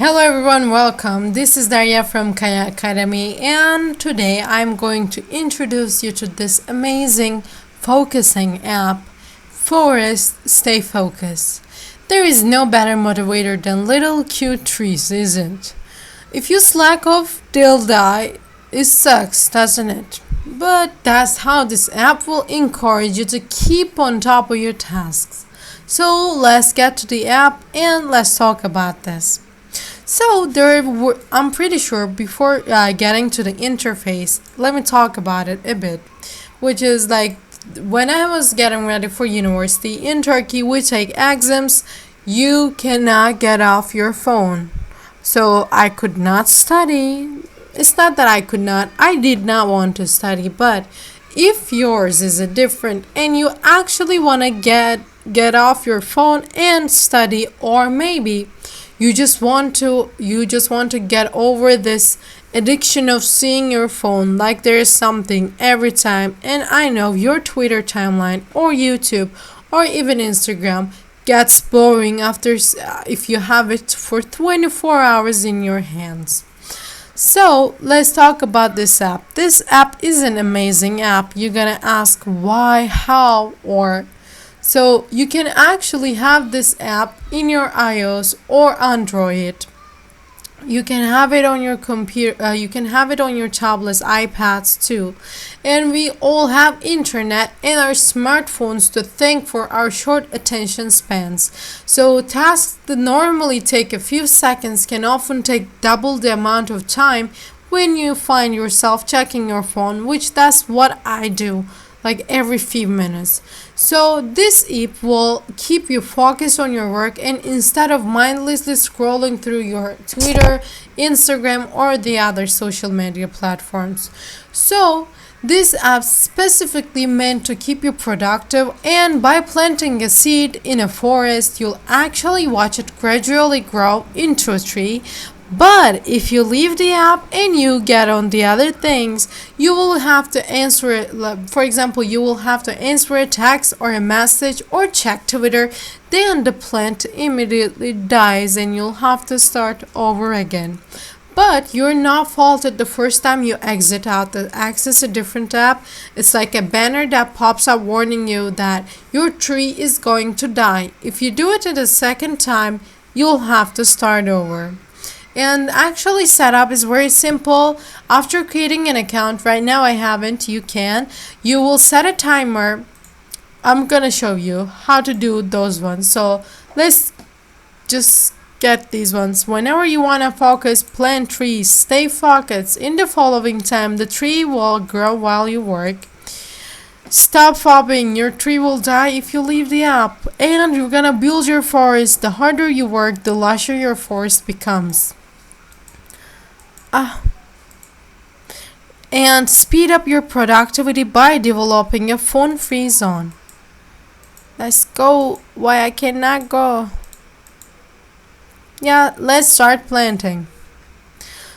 Hello everyone, welcome. This is Daria from Kaya Academy, and today I'm going to introduce you to this amazing focusing app, Forest Stay Focused. There is no better motivator than little cute trees, isn't? If you slack off, they'll die. It sucks, doesn't it? But that's how this app will encourage you to keep on top of your tasks. So let's get to the app and let's talk about this. I'm pretty sure before getting to the interface, let me talk about it a bit, which is like when I was getting ready for university in Turkey, we take exams. You cannot get off your phone. So I could not study. It's not that I could not, I did not want to study, but if yours is a different and you actually want to get off your phone and study, or maybe you just want to get over this addiction of seeing your phone like there is something every time, and I know your Twitter timeline or YouTube or even Instagram gets boring after if you have it for 24 hours in your hands. So let's talk about this app. This app is an amazing app. You're gonna ask why, how, or so you can actually have this app in your iOS or Android. You can have it on your computer, you can have it on your tablets, iPads too. And we all have internet and our smartphones to thank for our short attention spans. So tasks that normally take a few seconds can often take double the amount of time when you find yourself checking your phone, which that's what I do like every few minutes. So this app will keep you focused on your work, and instead of mindlessly scrolling through your Twitter, Instagram, or the other social media platforms. So this app specifically meant to keep you productive, and by planting a seed in a forest, you'll actually watch it gradually grow into a tree. But if you leave the app and you get on the other things, you will have to answer it. For example, you will have to answer a text or a message or check Twitter. Then the plant immediately dies and you'll have to start over again. But you're not faulted the first time you exit out to access a different app. It's like a banner that pops up warning you that your tree is going to die. If you do it the second time, you'll have to start over. And actually setup is very simple. After creating an account, right now I haven't, you will set a timer. I'm gonna show you how to do those ones. So let's just get these ones. Whenever you wanna focus, plant trees, stay focused. In the following time, the tree will grow while you work. Stop fobbing, your tree will die if you leave the app. And you're gonna build your forest. The harder you work, the lusher your forest becomes. And speed up your productivity by developing a phone-free zone. Let's go. Why I cannot go? Yeah, let's start planting.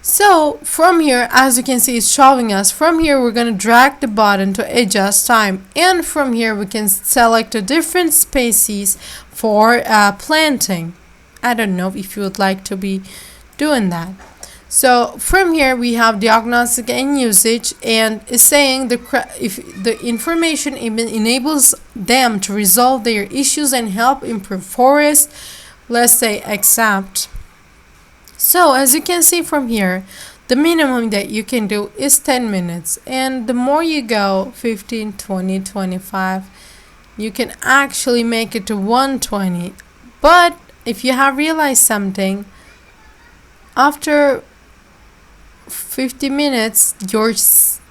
So from here, as you can see, it's showing us. From here, we're going to drag the button to adjust time. And from here, we can select a different species for planting. I don't know if you would like to be doing that. So from here we have diagnostic and usage, and it's saying if the information enables them to resolve their issues and help improve forest, let's say accept. So as you can see from here, the minimum that you can do is 10 minutes, and the more you go, 15, 20, 25, you can actually make it to 120. But if you have realized something, after 50 minutes,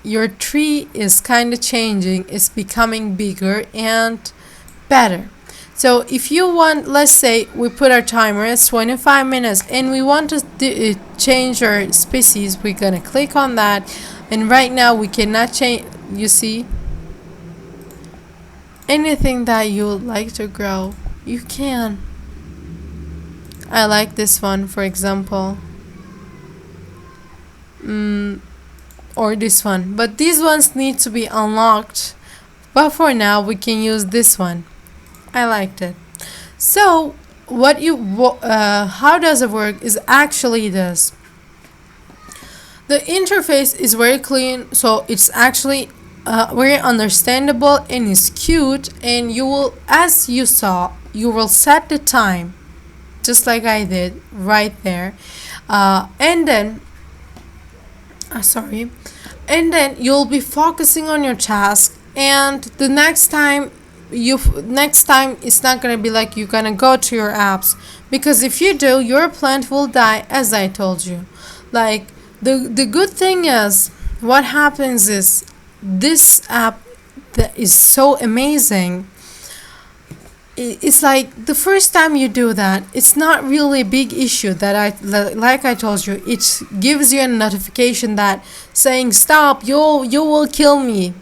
your tree is kind of changing. It's becoming bigger and better. So if you want, let's say we put our timer at 25 minutes and we want to change our species, we're gonna click on that, and right now we cannot change. You see, anything that you would like to grow, you can. I like this one, for example. Or this one, but these ones need to be unlocked, but for now we can use this one. I liked it. So how does it work is actually this. The interface is very clean, so it's actually very understandable and is cute. And you will, as you saw, you will set the time, just like I did right there, and then sorry, and then you'll be focusing on your task. And the next time it's not gonna be like you're gonna go to your apps, because if you do, your plant will die, as I told you. Like, the good thing is, what happens is, this app that is so amazing, it's like the first time you do that, it's not really a big issue. That like I told you, it gives you a notification that saying stop, you will kill me.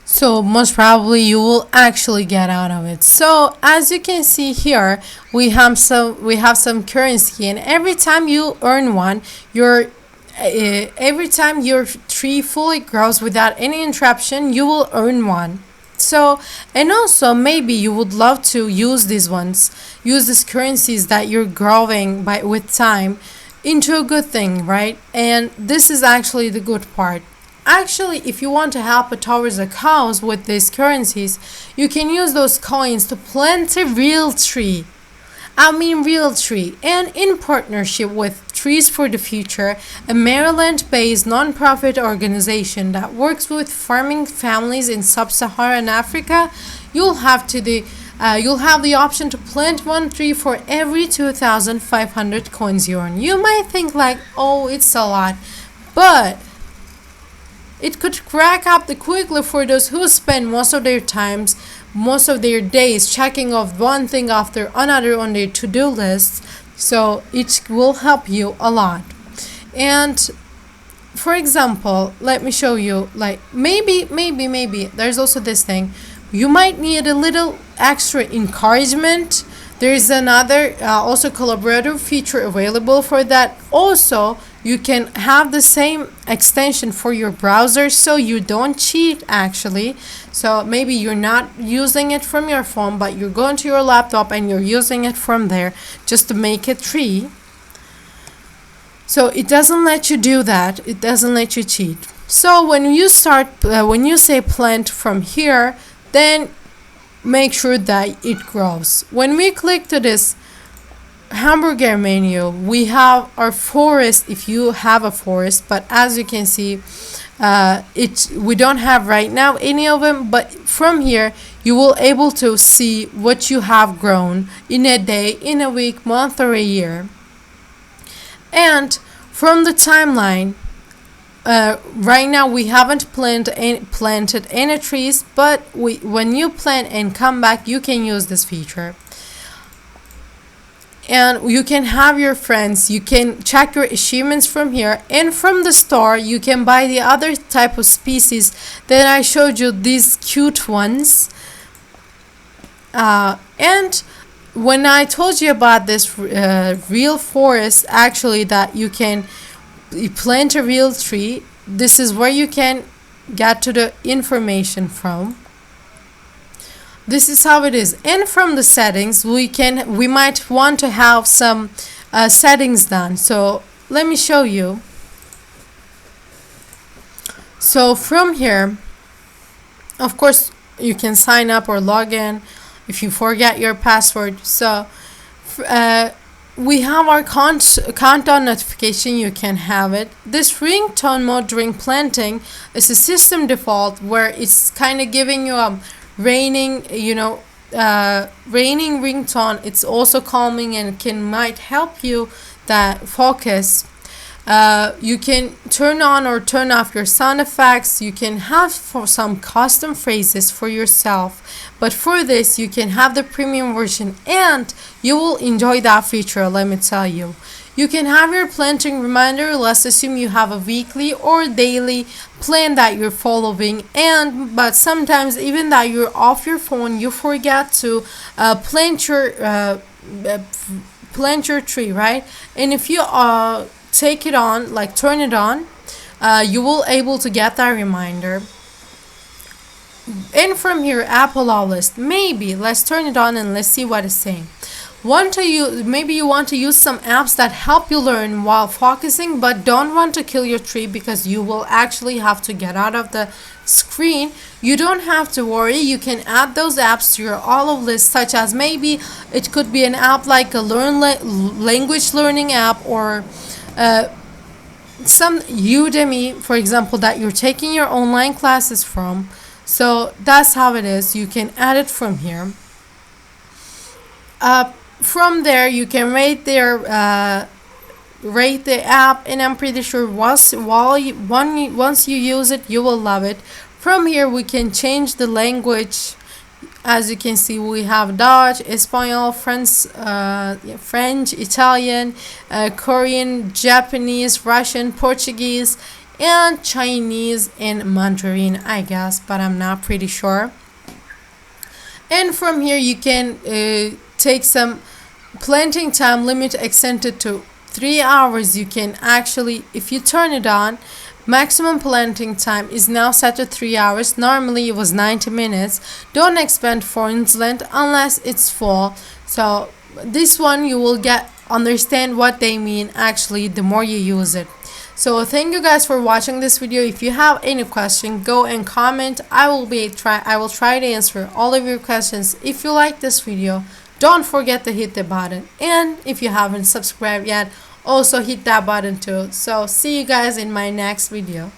So most probably you will actually get out of it. So as you can see here, we have some currency, and every time you earn one, every time your tree fully grows without any interruption, you will earn one. So, and also maybe you would love to use these currencies that you're growing by with time into a good thing, right? And this is actually the good part. Actually, if you want to help towards a cause with these currencies, you can use those coins to plant a real tree. I mean real tree, and in partnership with Trees for the Future, a Maryland-based nonprofit organization that works with farming families in sub-Saharan Africa, you'll have the option to plant one tree for every 2,500 coins you earn. You might think like, oh, it's a lot, but it could rack up the quickly for those who spend most of their days checking off one thing after another on their to-do list. So it will help you a lot. And for example, let me show you, like, maybe there's also this thing. You might need a little extra encouragement. There is another also collaborative feature available for that. Also, you can have the same extension for your browser, so you don't cheat actually. So maybe you're not using it from your phone, but you're going to your laptop and you're using it from there just to make a tree. So it doesn't let you do that. It doesn't let you cheat. So when you say plant from here, then make sure that it grows. When we click to this hamburger menu, we have our forest, if you have a forest, but as you can see, we don't have right now any of them. But from here you will able to see what you have grown in a day, in a week, month, or a year. And from the timeline, right now we haven't planted any trees, but when you plant and come back, you can use this feature. And you can have your friends, you can check your achievements from here, and from the store you can buy the other type of species that I showed you, these cute ones. And when I told you about this real forest, actually, that you can plant a real tree, this is where you can get to the information from. This is how it is. And from the settings, we might want to have some settings done. So let me show you. So from here, of course, you can sign up or log in if you forget your password. So we have our countdown notification. You can have it. This ringtone mode during planting is a system default, where it's kind of giving you a raining ringtone. It's also calming and might help you that focus. You can turn on or turn off your sound effects. You can have for some custom phrases for yourself, but for this you can have the premium version, and you will enjoy that feature, let me tell you. You can have your planting reminder. Let's assume you have a weekly or daily plan that you're following, but sometimes even that you're off your phone, you forget to plant your tree, right? And if you take it on, like turn it on, you will able to get that reminder. And from here, app allow list, maybe let's turn it on and let's see what it's saying. maybe you want to use some apps that help you learn while focusing, but don't want to kill your tree because you will actually have to get out of the screen. You don't have to worry. You can add those apps to your olive list, such as maybe it could be an app like a language learning app, or some Udemy, for example, that you're taking your online classes from. So that's how it is. You can add it from here. From there, you can rate the app, and I'm pretty sure once you use it, you will love it. From here, we can change the language. As you can see, we have Dutch, Espanol, French, Italian, Korean, Japanese, Russian, Portuguese, and Chinese and Mandarin, I guess, but I'm not pretty sure. And from here, you can take some planting time limit extended to 3 hours. You can actually, if you turn it on, maximum planting time is now set to 3 hours. Normally it was 90 minutes. Don't expand phone's length unless it's full. So this one you will understand what they mean actually the more you use it. So thank you guys for watching this video. If you have any question, go and comment. I will try to answer all of your questions. If you like this video, don't forget to hit the button, and if you haven't subscribed yet, also hit that button too. So see you guys in my next video.